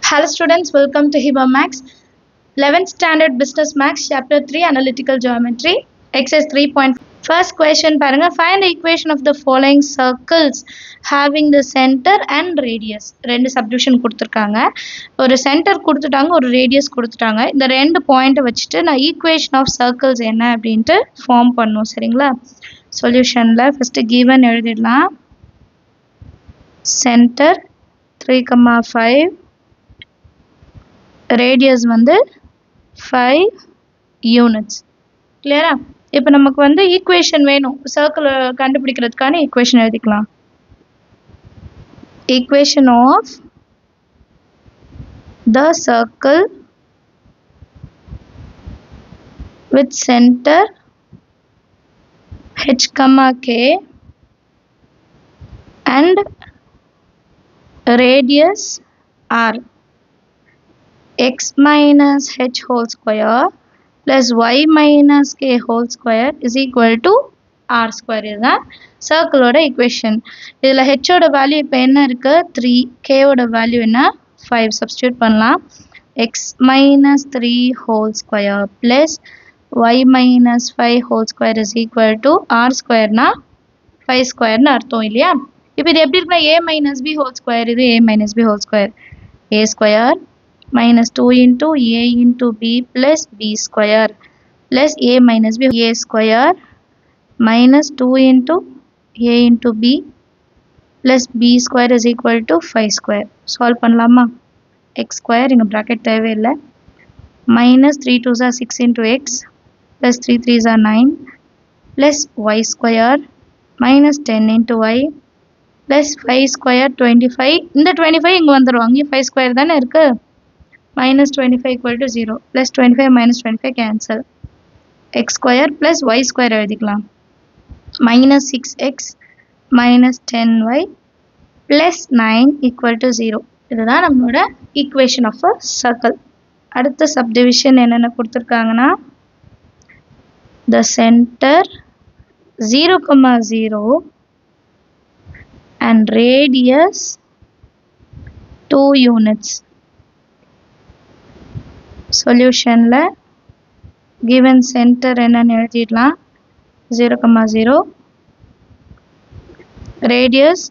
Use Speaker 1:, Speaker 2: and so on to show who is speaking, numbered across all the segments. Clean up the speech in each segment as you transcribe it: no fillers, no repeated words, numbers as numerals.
Speaker 1: Hello students, welcome to Hiba Max. 11th Standard Business Max, Chapter 3, Analytical Geometry, Exercise 3.5. First question, paranga, find the equation of the following circles having the center and radius. ரெண்டு subdivision கொடுத்துருக்காங்க. ஒரு center கொடுத்துட்டாங்க, ஒரு radius கொடுத்துட்டாங்க. இந்த ரெண்டு point வச்சுட்டு நான் equation of circles என்ன அப்படின்ட்டு form பண்ணும், சரிங்களா? Solutionல first given எழுதிடலாம். Center 3,5, radius வந்து 5 units. clear? இப்போ நமக்கு வந்து equation வேணும், circle கண்டுபிடிக்கிறதுக்கான equation எழுதிக்கலாம். Equation of the circle with center h, k and radius r. X minus h whole square plus y minus k whole square is equal to r square. இதுதான் circle-ஓட equation. இதில் h-ஓட value இப்போ என்ன இருக்கு? 3. k-ஓட value என்ன? 5. substitute பண்ணலாம். x minus 3 whole square plus y minus 5 whole square is equal to r square na 5 square னு அர்த்தம் இல்லையா? இப்போ இது எப்படி இருக்குன்னா a minus b whole square, இது a minus b whole square. a square minus 2 into a into b plus b square plus a minus b, a square minus 2 into a into b plus b square is equal to 5 square. solve பண்ணலாமா? x square இங்க bracket தேவையில்லை. minus 3 2s are 6 into x plus 3 3s are 9 plus y square minus 10 into y plus 5 square 25. இந்த 25 இங்க வந்துரும், அங்கே 5 square தானே இருக்கு. minus 25 equal to 0 plus 25 minus 25 cancel. x square plus y square எழுதிக்கலாம். minus 6x minus 10y plus 9 equal to 0. இதுதான் நம்மளோட equation of a circle. அடுத்த subdivision என்னென்ன கொடுத்திருக்காங்கன்னா, the center 0, 0 and radius 2 units. Solutionல given center என்னன்னு எழுதிடலாம். 0, 0 radius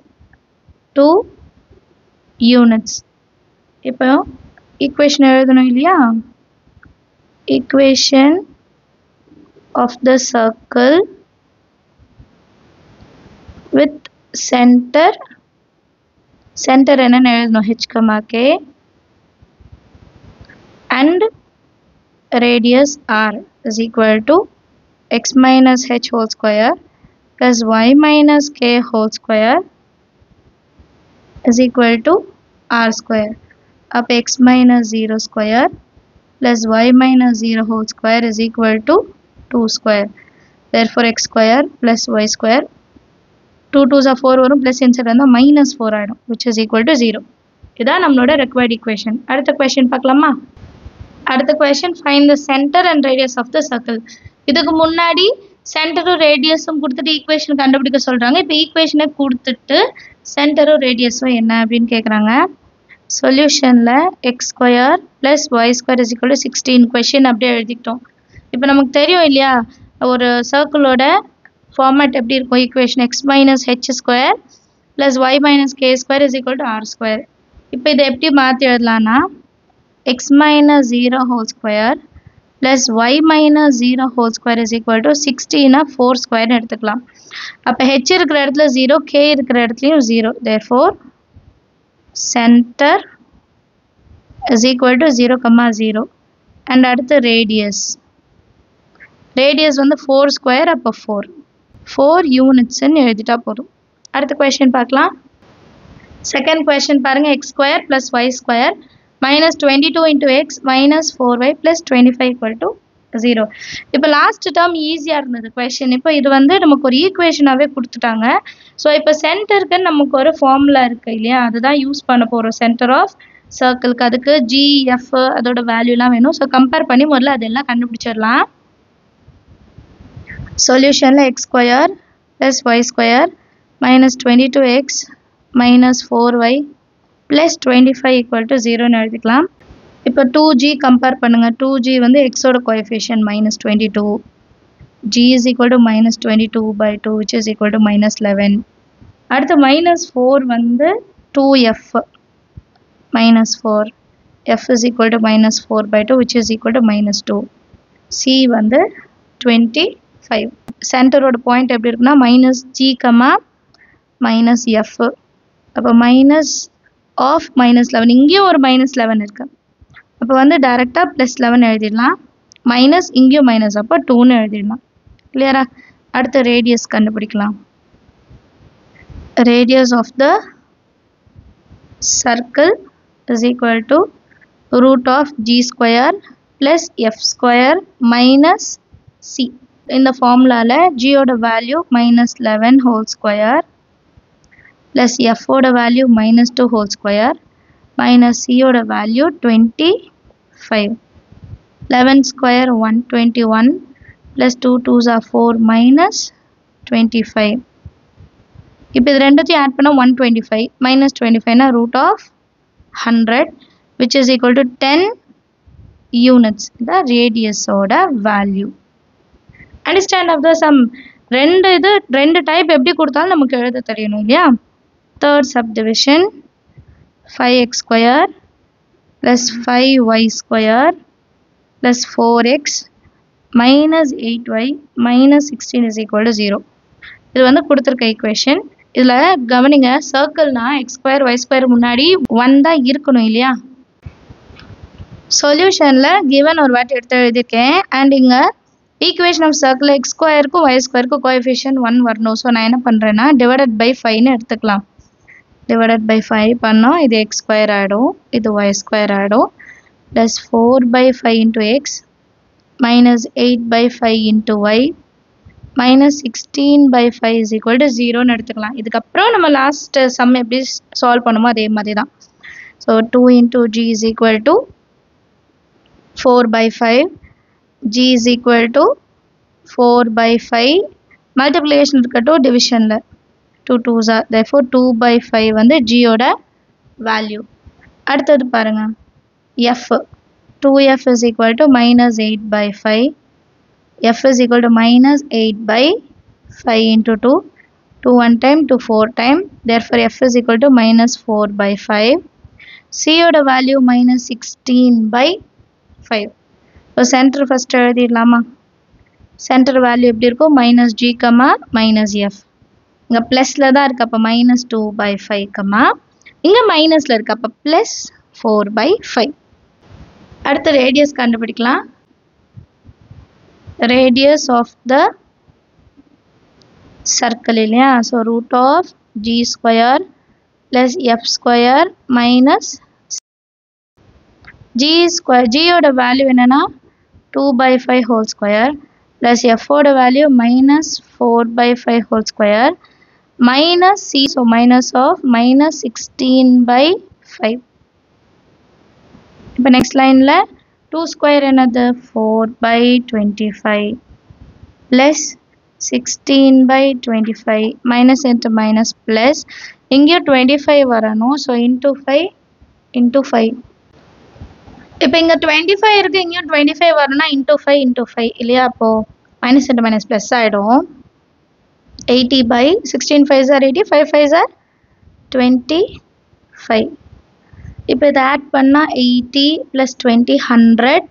Speaker 1: 2 units. இப்போ equation எழுதணும் இல்லையா? equation of the circle with center என்னன்னு எழுதணும்? h, k and radius r is equal to x minus h whole square plus y minus k whole square is equal to r square. up x minus 0 square plus y minus 0 whole square is equal to 2 square. therefore x square plus y square 2 2s are 4 வரும், plus inside வந்தா minus 4 ஆயிடும், which is equal to 0. இதான் நம்மளோட required equation. அடுத்த question பார்க்கலாமா? அடுத்த question, find the center and radius of the circle. இதுக்கு முன்னாடி சென்டரும் ரேடியஸும் கொடுத்துட்டு ஈக்குவேஷன் கண்டுபிடிக்க சொல்றாங்க. இப்போ ஈக்குவேஷனை கொடுத்துட்டு சென்டரும் ரேடியஸும் என்ன அப்படின்னு கேட்குறாங்க. சொல்யூஷன்ல X square plus Y square is equal to 16. Question அப்படியே எழுதிக்கிட்டோம். இப்போ நமக்கு தெரியும் இல்லையா, ஒரு சர்க்கிளோட ஃபார்மேட் எப்படி இருக்கும்? Equation x minus h square plus y minus k square is equal to r square. இப்போ இதை எப்படி மாற்றி எழுதலாம்னா, x minus 0 whole square plus y minus 0 whole square is equal to 16 4 square எடுத்துக்கலாம். அப்போ h இருக்கிற இடத்துல 0, k இருக்கிற இடத்துலையும் 0. therefore center is equal to 0, 0 and அடுத்து radius வந்து 4 square, அப்போ 4 units எழுதிட்டா போதும். அடுத்த question பார்க்கலாம். second question பாருங்க, x square plus y square minus 22 into x minus 4y plus 25 equal to 0. இப்போ லாஸ்ட் டேர்ம் ஈஸியாக இருந்தது கொஷின். இப்போ இது வந்து நமக்கு ஒரு ஈக்குவேஷனாகவே கொடுத்துட்டாங்க. ஸோ இப்போ சென்டருக்கு நமக்கு ஒரு ஃபார்முலா இருக்குது இல்லையா, அதுதான் யூஸ் பண்ண போகிறோம் சென்டர் ஆஃப் சர்க்கிளுக்கு. அதுக்கு ஜி, எஃப் அதோட வேல்யூலாம் வேணும். ஸோ கம்பேர் பண்ணி முதல்ல அதெல்லாம் கண்டுபிடிச்சிடலாம். சொல்யூஷனில் X square plus Y square minus 22x minus 4y plus 25 equal to 0 ன்னு எழுதிக்கலாம். இப்போ 2g கம்பேர் பண்ணுங்க. 2g வந்து x ஓட coefficient minus 22. g is equal to minus 22 by 2 which is equal to minus 11. அடுத்து minus 4 வந்து 2f minus 4. f is equal to minus 4 by 2 which is equal to minus 2. c வந்து 25. சென்டரோட point எப்படி இருக்குன்னா minus g, minus f. அப்போ minus of minus 11. இங்கேயும் ஒரு minus 11 இருக்கு. அப்போ வந்து டைரெக்டாக ப்ளஸ் 11 எழுதிடலாம். மைனஸ் இங்கேயும் மைனஸ், அப்போ 2ன்னு எழுதிடலாம். கிளியரா? அடுத்த ரேடியஸ் கண்டுபிடிக்கலாம். Radius of the circle is equal to root of G square plus F square minus C. இந்த ஃபார்முலாவில் ஜியோட value minus 11 whole square plus எஃபோட value minus 2 whole square minus சியோட value 25. 11 square 121 plus 2 2s are 4 minus 25. இப்போ இது ரெண்டுத்தையும் add பண்ணா 125 minus 25 னா root of 100 which is equal to 10 units. the radius ஓட value. Understand of the sum. ரெண்டு type எப்படி கொடுத்தாலும் நமக்கு எழுத தெரியணும் இல்லையா? Third subdivision 5x square plus 5y square plus 4x minus 8y minus 16 is equal to 0. இது வந்து கொடுத்திருக்க equation. இதுல கவனிங்க, சர்க்கிள்னா x square y square முன்னாடி 1 தான் இருக்கணும் இல்லையா? சொல்யூஷன்ல given ஒரு வாட்டி எடுத்து எழுதிருக்கேன். அண்ட் இங்க ஈக்குவேஷன் ஆஃப் சர்க்கிள் x ஸ்கொயருக்கும் y ஸ்கொயருக்கும் கோஎஃபிஷியன்ட் 1 வரணும். ஸோ நான் என்ன பண்றேன்னா டிவைடட் பை 5ன்னு எடுத்துக்கலாம். divided by 5 பண்ணோம், இது x square ஆயிடும், இது y square ஆயிடும். plus 4 by 5 into x minus 8 by 5 into y minus 16 by 5 is equal to 0 ன்னு எடுத்துக்கலாம். இதுக்கப்புறம் நம்ம லாஸ்ட் சம் எப்படி சால்வ் பண்ணுமோ அதே மாதிரி தான். So 2 into g is equal to 4 by 5. g is equal to 4 by 5. Multiplication இருக்கட்டும் டிவிஷனில் 2 2s are, therefore 2 by 5 வந்து g ஓட வேல்யூ. அடுத்தது பாருங்க, f 2f is equal to minus 8 by 5. f is equal to minus 8 by 5 into 2. 2 1 time, 2 4 time. Therefore f is equal to minus 4 by 5. c ஓட value minus 16 by 5. இப்போ centre first எழுதிடலாமா? Centre value எப்படி இருக்கும்? minus g, minus f. இங்க பிளஸ்ல தான் இருக்கு, அப்ப minus 2 by 5, இங்க மைனஸ்ல இருக்கு, அப்ப plus 4 by 5. அடுத்து ரேடியஸ் கண்டுபிடிக்கலாம். ரேடியஸ் ஆஃப் த சர்க்கிள் இல்லையா? So root of G square plus F square minus G square. ஜியோட வேல்யூ என்னன்னா 2 by 5 ஹோல் ஸ்கொயர் பிளஸ் எஃபோட value minus 4 by 5 whole square minus c, so minus of minus 16 by 5. இப்போ next lineல 2 square என்னது? 4 by 25 plus 16 by 25 minus into minus plus இங்கேயும் 25 வரணும், so into 5 into 5. இப்போ இங்க 25 இருக்கு, இங்கேயும் 25 வரணும்னா into 5 into 5 இல்லையா? அப்போ minus into minus plus ஆயிடும். 80 by 16 5s are 80, 5 5s are 25. இப்போ இதை ஆட் பண்ணா 80 plus 20 100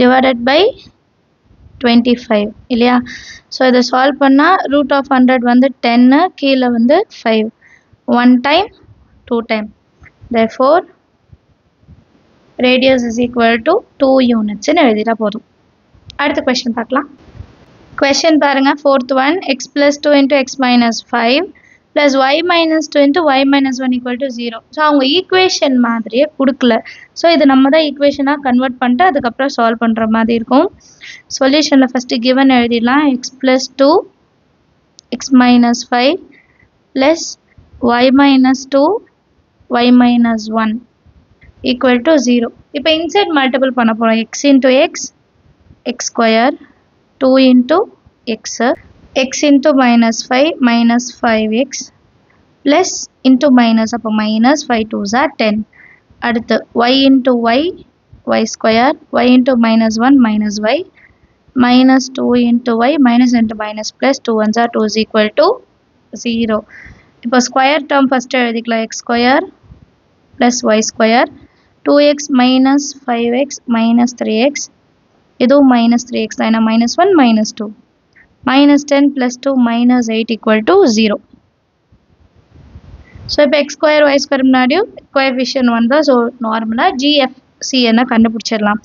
Speaker 1: divided by 25 இல்லையா? ஸோ இதை சால்வ் பண்ணா ரூட் ஆஃப் 100 வந்து 10, கீழே வந்து 5. 1 time 2 time. Therefore radius is equal to 2 units ன்னு எழுதிட்டா போதும். அடுத்த கொஸ்டின் பார்க்கலாம். Question பாருங்க, fourth one, x plus 2 into x minus 5 plus y minus 2 into y minus 1 equal to 0. So அவங்க ஈக்குவேஷன் மாதிரியே கொடுக்கல. ஸோ இது நம்ம தான் ஈக்குவேஷனாக கன்வெர்ட் பண்ணிட்டு அதுக்கப்புறம் சால்வ் பண்ணுற மாதிரி இருக்கும். சொல்யூஷனில் ஃபஸ்ட்டு கிவன் எழுதிடலாம். x plus 2 x minus 5 plus y minus 2 y minus 1 equal to 0. இப்போ இன்சைட் மல்டிபிள் பண்ண போகிறோம். x into x, x square 2 into x, x into minus 5 minus 5x plus into minus அப்போ minus 5 2s are 10. அடுத்து y into y square, y into minus 1 minus y, minus 2 into y, minus into minus plus 2 1s are 2 is equal to 0. இப்போ square term first எழுதிக்கலாம் x square plus y square, 2x minus 5x minus 3x, இதுவும் minus 3x தான், ஏன்னா minus 1 minus 2, minus 10 plus 2 minus 8 equal to 0. So இப்போ x square y square முன்னாடியும் coefficient 1 தான், so நார்மலா GFC என்ன கண்டுபிடிச்சிடலாம்.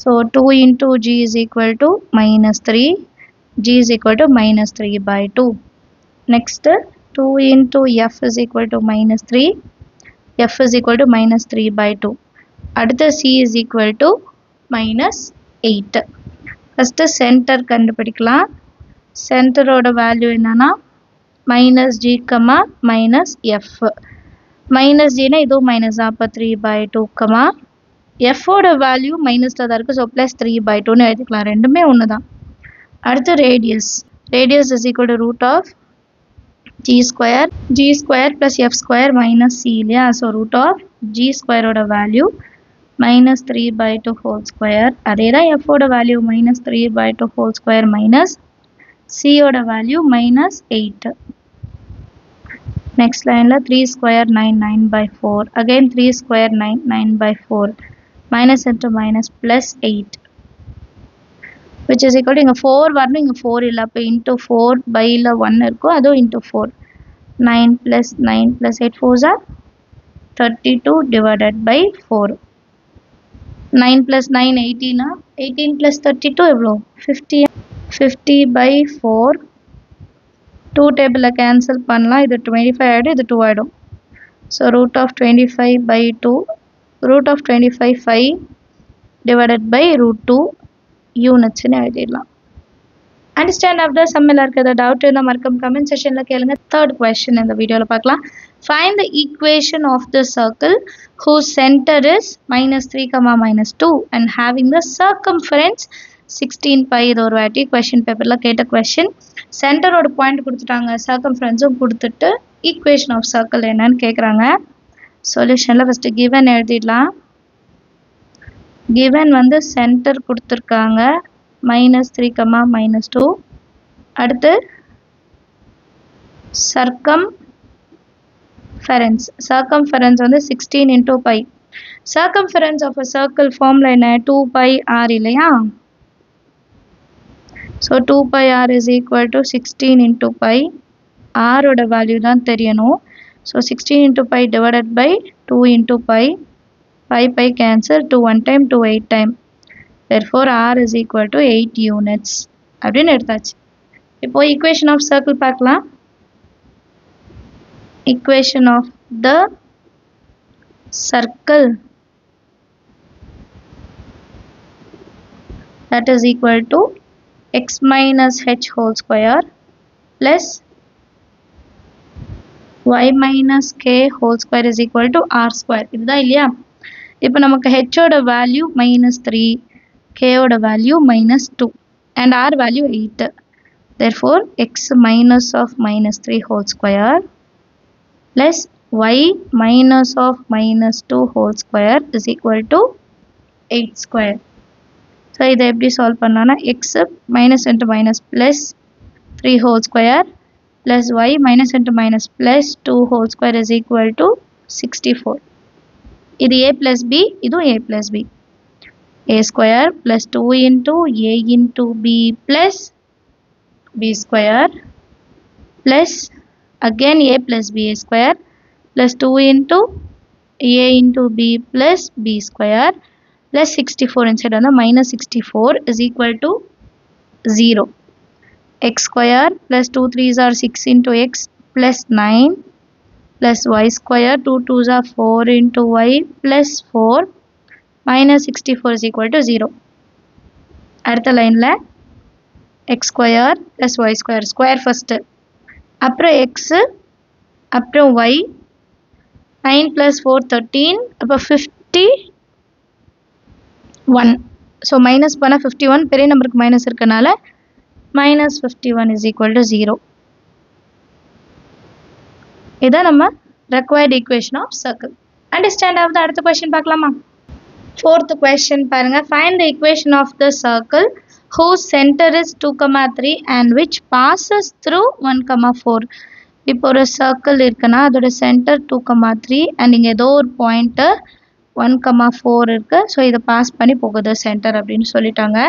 Speaker 1: So 2 into g is equal to minus 3, g is equal to minus 3 by 2. Next 2 into f is equal to minus 3, f is equal to minus 3 by 2. அடுத்து c is equal to minus 8. First center கண்டுபிடிக்கலாம். Center ஓட value என்னன்னா minus g, minus f. Minus g na idhu minus அப்ப 3 by 2, f ஓட value minusல தான் இருக்கு, so plus 3 by 2 னு எழுதிக்கலாம். ரெண்டுமே ஒன்று தான். அடுத்து radius. Radius is equal to root of g square plus f square minus c இல்லையா, so root of g square ஓட value minus 3 by 2 whole square. அதே தான் f ஓட value minus 3 by 2 whole square minus c ஓட value minus 8. Next line la 3 square 9 9 by 4, again 3 square 9 9 by 4, minus into minus plus 8, which is equal to inga 4 varnu, inga 4 illa, appo into 4 by la 1 irukku, adu into 4, 9 plus 8 4s are 32 divided by 4. 9 plus 9 18, 18 plus 32 evlo 50 by 4. 2 table cancel பண்ணலாம், இது 25 ஆயிடும், இது 2 ஆயிடும். So root of 25 by 2, root of 25 5 divided by root 2 units னு எழுதிடலாம். Understand after sum எல்லாருக்கு ஏதாவது doubt இருந்தா மறக்காம கமெண்ட் செக்ஷன்ல கேளுங்க. Third question இந்த வீடியோல பார்க்கலாம். Find the equation of the circle whose center is minus 3, minus 2 and having the circumference 16 pi. இது ஒரு வாட்டி question paperல கேட்ட question. Center ஓட பாயிண்ட் கொடுத்துட்டாங்க, circumferenceம் கொடுத்துட்டு equation of circle என்னன்னு கேக்குறாங்க. சொல்யூஷன்ல first given எழுதிடலாம். given வந்து center கொடுத்திருக்காங்க minus 3, minus 2. அடுத்து circumference வந்து 16 into pi. Circumference of a circle formula என்ன 2 pi r இல்லையா, so 2 pi r is equal to 16 into pi. r ஓட value தான் தெரியணும், so 16 into pi divided by 2 into pi. pi cancel, 2 1 time 2 8 time, therefore r is equal to 8 units அப்படின்னு எடுத்தாச்சு. இப்போ equation of circle பார்க்கலாம். equation of the circle, that is equal to x minus h whole square plus y minus k whole square is equal to r square. இதுதான் இல்லையா, இப்போ நமக்கு h ஓட value minus 3, k ஓட value minus 2 and r value 8. Therefore x minus of minus 3 whole square plus y minus of minus 2 whole square is equal to 8 square. So இதை எப்படி solve பண்ணலாம்னா x minus into minus plus 3 whole square plus y minus into minus plus 2 whole square is equal to 64. இது a plus b, இது a plus b. a square plus 2 into a into b plus b square plus again a plus b square plus 2 into a into b plus b square plus 64 inside on the minus 64 is equal to 0. X square plus 2 3s are 6 into x plus 9 plus y square 2 2s are 4 into y plus 4 minus 64 is equal to 0. அடுத்த லைன்ல x square plus y square, square first, அப்புறம் x, அப்புறம் y, 9 plus 4 13, அப்போ 51. So minus பண்ண 51, பெரிய நம்பருக்கு minus இருக்கனால minus 51 is equal to 0. இதான் நம்ம required equation of circle. Understand of the அடுத்த question பார்க்கலாமா? Fourth question பாருங்க. Find the equation of the circle whose center is 2, 3 and which passes through 1, 4. இப்போ ஒரு circle இருக்குன்னா அதோட center 2, 3 and இங்க ஏதோ ஒரு point 1, 4 இருக்கு. ஸோ இதை பாஸ் பண்ணி போகுது சென்டர் அப்படின்னு சொல்லிட்டாங்க.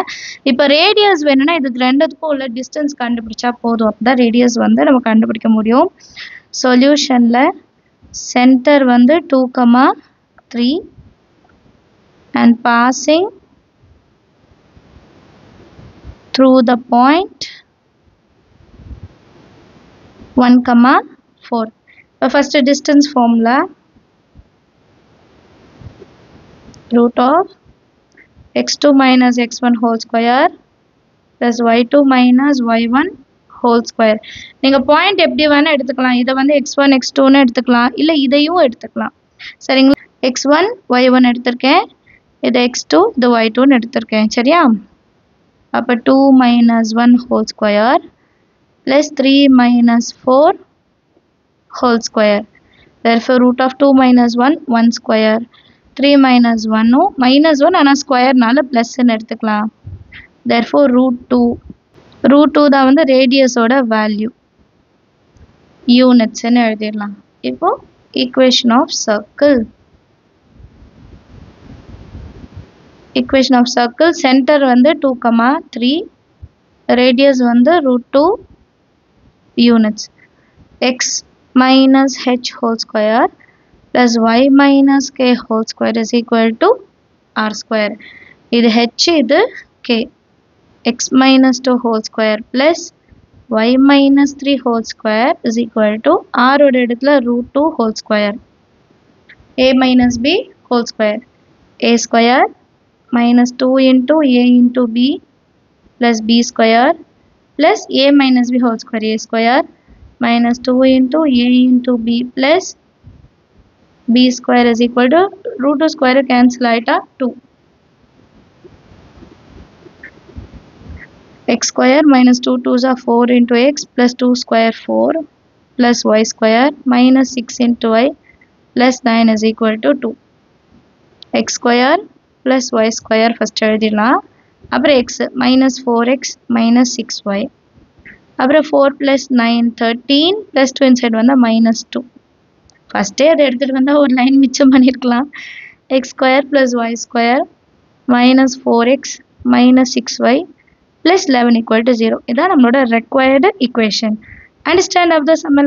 Speaker 1: இப்போ ரேடியஸ் வேணும்னா இதுக்கு ரெண்டுத்துக்கும் உள்ள டிஸ்டன்ஸ் கண்டுபிடிச்சா போதும். அப்பதான் ரேடியஸ் வந்து நம்ம கண்டுபிடிக்க முடியும். சொல்யூஷன்ல சென்டர் வந்து 2, 3 and passing through the point 1, 4. இப்போ first distance formula root of x2 minus x1 whole square plus y2 minus y1 whole square. நீங்க பாயிண்ட் எப்படி வேணா எடுத்துக்கலாம். இதை வந்து x1 x2ன்னு எடுத்துக்கலாம், இல்லை இதையும் எடுத்துக்கலாம். சரிங்களா? x1 y1 எடுத்திருக்கேன், இது x2 இது y2ன்னு எடுத்திருக்கேன். சரியா? அப்போ 2 minus 1 whole square plus 3 minus 4 whole square. Therefore root of 2 minus 1 1 square. 3 minus 1 minus 1 ஆனால் ஸ்கொயர்னால ப்ளஸ்ன்னு எடுத்துக்கலாம். therefore root 2 தான் வந்து ரேடியஸோட வேல்யூ, யூனிட்ஸ்ன்னு எழுதிடலாம். இப்போ equation of circle. equation of circle center வந்து 2, 3, radius வந்து root 2 units. x minus h whole square plus y minus k whole square is equal to r square. இது h இது k. x minus 2 whole square plus y minus 3 whole square is equal to r ஓட இடத்துல root 2 whole square. a minus b whole square. a square minus 2 into a into b plus b square plus a minus b whole square. a square minus 2 into a into b plus b square is equal to root 2 square cancel ஆயிட்டா 2. x square minus 2 2s are 4 into x plus 2 square 4 plus y square minus 6 into y plus 9 is equal to 2. x square plus y square first எழுதிடலாம். அப்புறம் x minus 4x minus 6y. அப்புறம் 4 plus 9 13 plus 2 inside வந்தால் minus 2. ஃபஸ்ட்டே அதை எடுத்துகிட்டு வந்தால் ஒரு line மிச்சம் பண்ணியிருக்கலாம். x square plus y square minus 4x minus 6y plus 11 equal to 0. இதான் நம்மளோட required equation. Understand of the sum